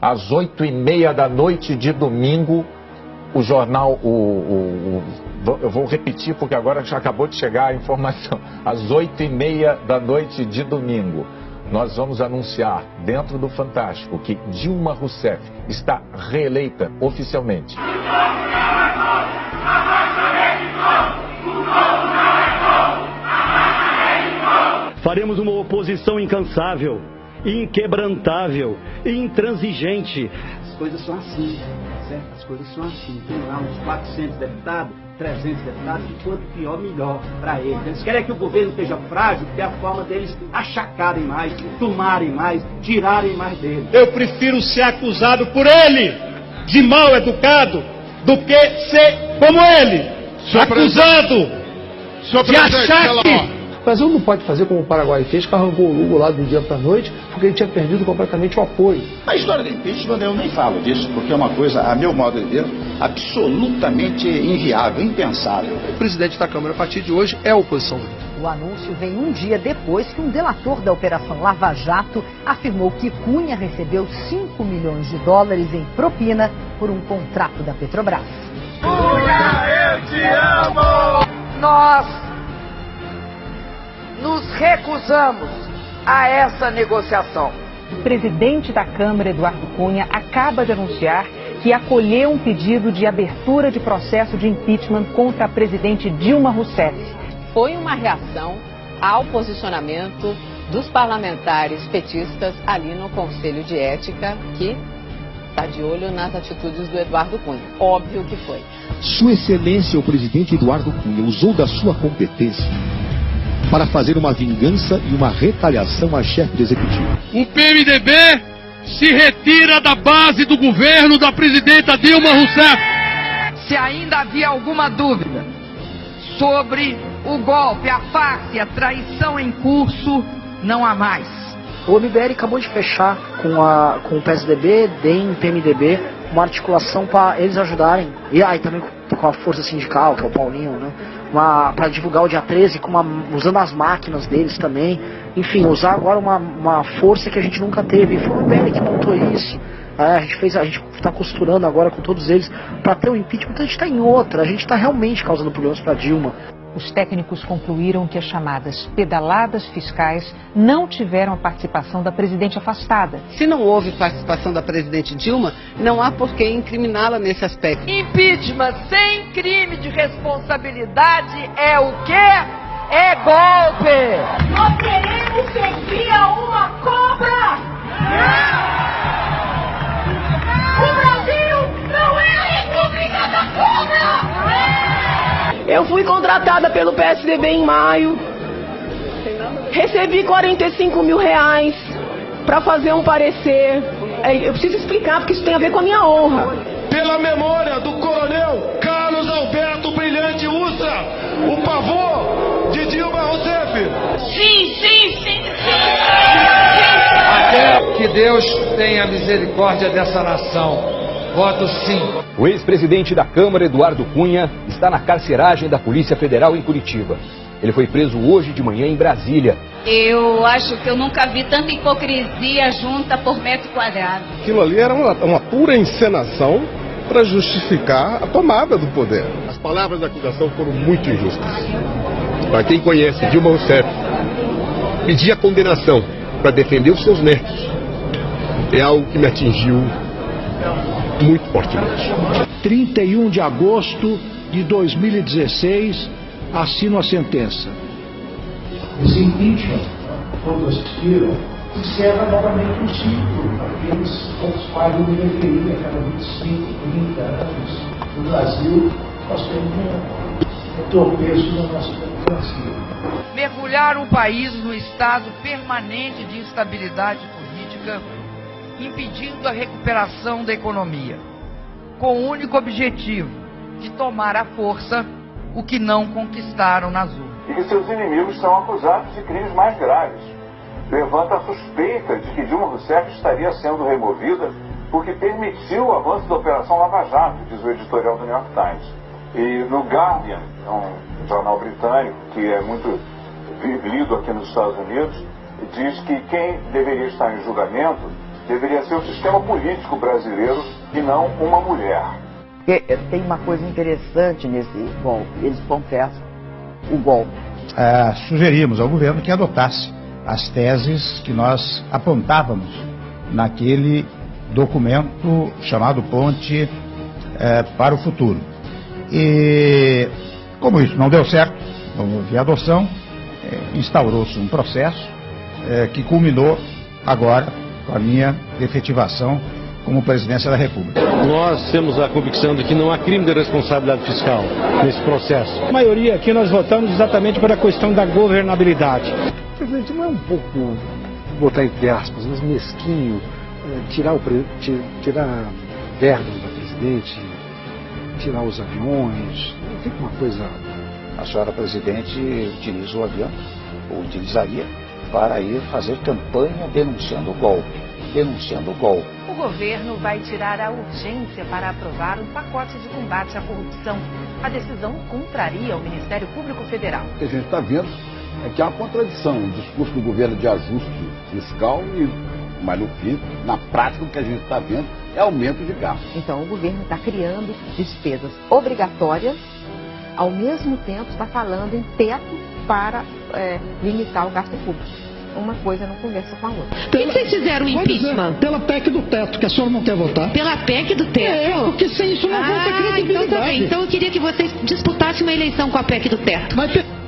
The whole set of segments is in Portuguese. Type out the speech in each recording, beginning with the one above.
às 8h30 da noite de domingo, o jornal, eu vou repetir porque agora já acabou de chegar a informação, às 8h30 da noite de domingo, nós vamos anunciar dentro do Fantástico que Dilma Rousseff está reeleita oficialmente. Faremos uma oposição incansável, inquebrantável, intransigente. As coisas são assim, certo? As coisas são assim. Tem lá uns 400 deputados, 300 deputados, e quanto pior, melhor para eles. Eles querem que o governo esteja frágil, porque é a forma deles achacarem mais, tomarem mais, tirarem mais deles. Eu prefiro ser acusado por ele, de mal educado, do que ser como ele, acusado de achar que... O Brasil não pode fazer como o Paraguai fez, que arrancou o Lugo lá do dia para a noite, porque ele tinha perdido completamente o apoio. A história do impeachment eu nem falo disso, porque é uma coisa, a meu modo de ver, absolutamente inviável, impensável. O presidente da Câmara, a partir de hoje, é a oposição. O anúncio vem um dia depois que um delator da Operação Lava Jato afirmou que Cunha recebeu $5 milhões em propina por um contrato da Petrobras. Cunha, eu te amo! Nós nos recusamos a essa negociação. O presidente da Câmara, Eduardo Cunha, acaba de anunciar que acolheu um pedido de abertura de processo de impeachment contra a presidente Dilma Rousseff. Foi uma reação ao posicionamento dos parlamentares petistas ali no Conselho de Ética, que está de olho nas atitudes do Eduardo Cunha. Óbvio que foi. Sua Excelência, o presidente Eduardo Cunha, usou da sua competência para fazer uma vingança e uma retaliação à chefe do executivo. O PMDB se retira da base do governo da presidenta Dilma Rousseff. Se ainda havia alguma dúvida sobre o golpe, a farsa e a traição em curso, não há mais. O MBL acabou de fechar com o PSDB, DEM, PMDB, uma articulação para eles ajudarem, e aí também com a força sindical, que é o Paulinho, né? Para divulgar o dia 13, usando as máquinas deles também, enfim, usar agora uma força que a gente nunca teve. E foi o MBL que montou isso. A gente está costurando agora com todos eles para ter o impeachment. Então a gente está em outra, a gente está realmente causando problemas para Dilma. Os técnicos concluíram que as chamadas pedaladas fiscais não tiveram a participação da presidente afastada. Se não houve participação da presidente Dilma, não há por que incriminá-la nesse aspecto. Impeachment sem crime de responsabilidade é o quê? É golpe! Nós queremos servir a uma cobra! O Brasil não é a República da Cobra! Eu fui contratada pelo PSDB em maio, recebi R$45 mil para fazer um parecer. Eu preciso explicar porque isso tem a ver com a minha honra. Pela memória do coronel Carlos Alberto Brilhante Ustra, o pavor de Dilma Rousseff. Sim, sim, sim, sim! Até que Deus tenha misericórdia dessa nação. Voto sim. O ex-presidente da Câmara, Eduardo Cunha, está na carceragem da Polícia Federal em Curitiba. Ele foi preso hoje de manhã em Brasília. Eu acho que eu nunca vi tanta hipocrisia junta por metro quadrado. Aquilo ali era uma pura encenação para justificar a tomada do poder. As palavras da acusação foram muito injustas. Para quem conhece Dilma Rousseff, pedir a condenação para defender os seus netos é algo que me atingiu muito fortemente. 31 de agosto de 2016, assino a sentença. Esse impeachment, quando assistiram, encerra novamente um ciclo, aqueles aos quais eu me referi a cada 25, 30 anos no Brasil, nós temos um tropeço na nossa democracia. Mergulhar o país no estado permanente de instabilidade política, impedindo a recuperação da economia, com o único objetivo de tomar à força o que não conquistaram nas urnas. E que seus inimigos são acusados de crimes mais graves. Levanta a suspeita de que Dilma Rousseff estaria sendo removida porque permitiu o avanço da Operação Lava Jato, diz o editorial do New York Times. E no Guardian, um jornal britânico que é muito lido aqui nos Estados Unidos, diz que quem deveria estar em julgamento deveria ser o sistema político brasileiro e não uma mulher. Porque tem uma coisa interessante nesse golpe, eles confessam o golpe. Sugerimos ao governo que adotasse as teses que nós apontávamos naquele documento chamado Ponte para o Futuro. E como isso não deu certo, não houve adoção, instaurou-se um processo que culminou agora com a minha efetivação como presidência da República. Nós temos a convicção de que não há crime de responsabilidade fiscal nesse processo. A maioria aqui nós votamos exatamente para a questão da governabilidade. Presidente, não é um pouco, botar entre aspas, mas mesquinho, tirar verbas da presidente, tirar os aviões, não fica uma coisa... A senhora presidente utiliza o avião, ou utilizaria, para ir fazer campanha denunciando o golpe. O governo vai tirar a urgência para aprovar um pacote de combate à corrupção. A decisão contraria o Ministério Público Federal. O que a gente está vendo é que há uma contradição, o discurso do governo de ajuste fiscal, mas no fim, na prática, o que a gente está vendo é aumento de gastos. Então o governo está criando despesas obrigatórias, ao mesmo tempo está falando em teto para limitar o gasto público. Uma coisa não conversa com a outra. Por que vocês fizeram o impeachment? Pela PEC do teto, que a senhora não quer votar. Pela PEC do teto? Porque sem isso não vai ter credibilidade. Então tá bem. Então eu queria que vocês disputassem uma eleição com a PEC do teto.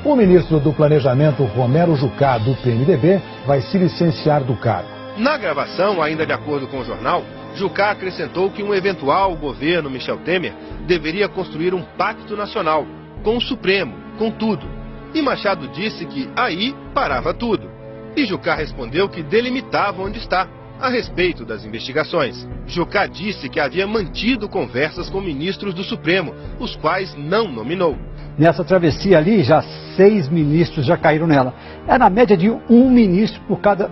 O ministro do Planejamento, Romero Jucá, do PMDB, vai se licenciar do cargo. Na gravação, ainda de acordo com o jornal, Jucá acrescentou que um eventual governo Michel Temer deveria construir um pacto nacional, com o Supremo, com tudo. E Machado disse que aí parava tudo. E Jucá respondeu que delimitava onde está, a respeito das investigações. Jucá disse que havia mantido conversas com ministros do Supremo, os quais não nominou. Nessa travessia ali, já 6 ministros já caíram nela. É na média de 1 ministro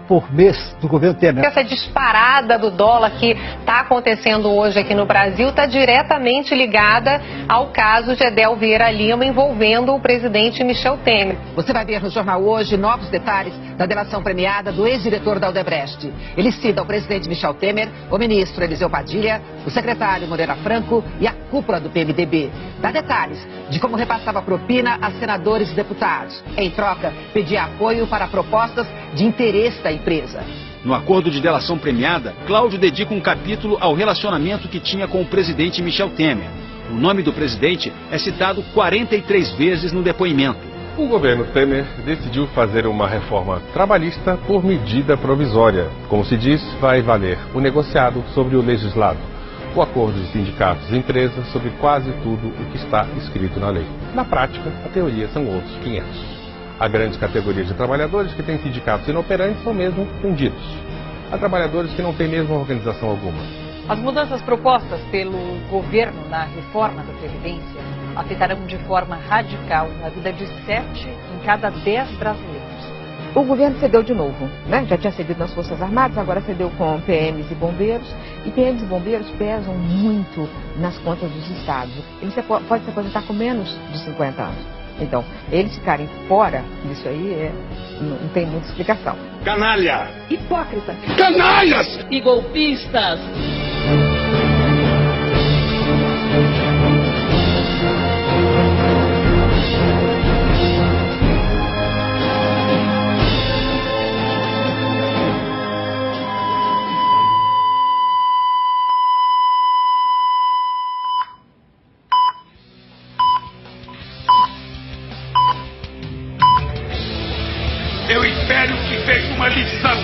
por mês do governo Temer. Essa disparada do dólar que está acontecendo hoje aqui no Brasil está diretamente ligada ao caso de Edel Vieira Lima envolvendo o presidente Michel Temer. Você vai ver no jornal hoje novos detalhes da delação premiada do ex-diretor da Odebrecht. Ele cita o presidente Michel Temer, o ministro Eliseu Padilha, o secretário Moreira Franco e a cúpula do PMDB. Dá detalhes de como repassava propina a senadores e deputados. Em troca, pedia apoio para propostas de interesse da empresa. No acordo de delação premiada, Cláudio dedica um capítulo ao relacionamento que tinha com o presidente Michel Temer. O nome do presidente é citado 43 vezes no depoimento. O governo Temer decidiu fazer uma reforma trabalhista por medida provisória. Como se diz, vai valer o negociado sobre o legislado, o acordo de sindicatos e empresas sobre quase tudo o que está escrito na lei. Na prática, a teoria são outros 500. Há grandes categorias de trabalhadores que têm sindicatos inoperantes ou mesmo fundidos. Há trabalhadores que não têm mesmo organização alguma. As mudanças propostas pelo governo na reforma da Previdência afetarão de forma radical a vida de 7 em cada 10 brasileiros. O governo cedeu de novo, né? Já tinha cedido nas Forças Armadas, agora cedeu com PMs e bombeiros. E PMs e bombeiros pesam muito nas contas dos estados. Eles podem se aposentar com menos de 50 anos. Então, eles ficarem fora disso aí não tem muita explicação. Canalha! Hipócrita! Canalhas! E golpistas! Eu espero que seja uma lição.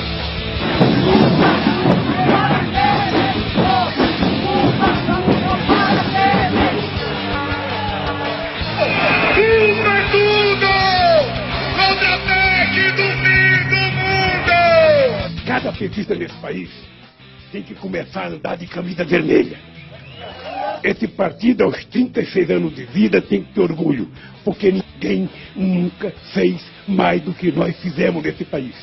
Uma tudo! Contra a PEC do fim do mundo! Cada petista nesse país tem que começar a andar de camisa vermelha. Esse partido, aos 36 anos de vida, tem que ter orgulho, porque ninguém nunca fez mais do que nós fizemos nesse país.